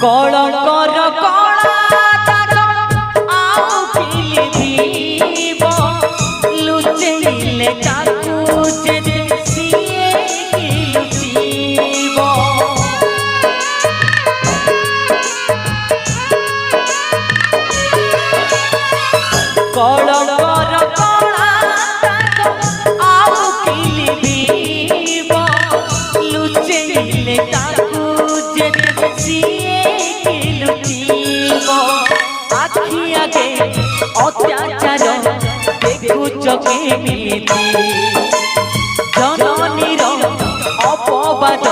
कलंकर कला दाग आउ किलिब लुचेइले ताकू जे सिए लुचिब कलंकर कला दाग आउ किलिब लुचेइले ताकू जे सिए आखि आगे अत्याचार देखुच केमिति जननीर अपवाद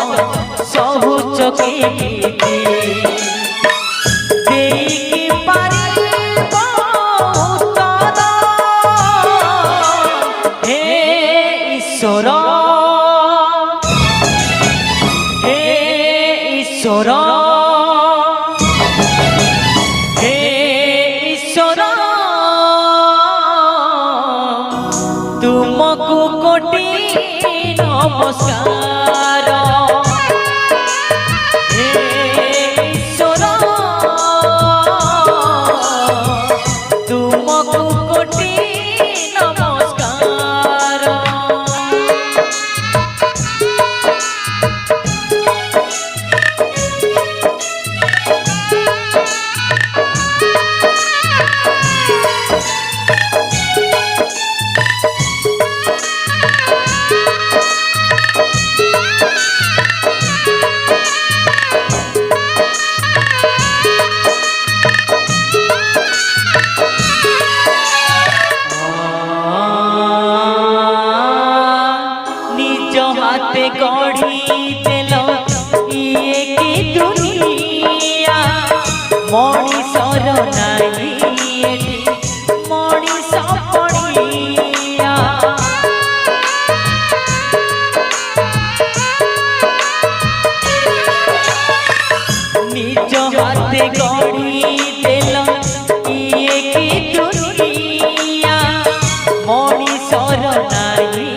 सहुच केमिति देई पारिब उत्तर हे ईश्वर हे ईश्वर तुमको कोटि नमस्कार हे ईश्वर तुमको कोटि नमस्कार हाथे गढ़ी देल ये की दुनिया मनीषर नाई मनीष पड़िया निज हाथे गढ़ी देल ये की दुनिया मनीषर नाई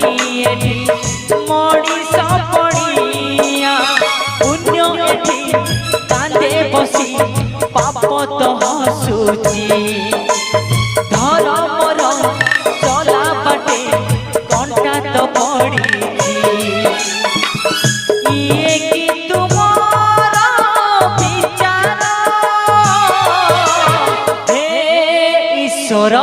मनीष पड़िया पुण्य एठी कांदे बसी पाप तो हसुची धर्मर चला बाटे कंटा तो पड़ी ये कि तुमर विचार हे ईश्वर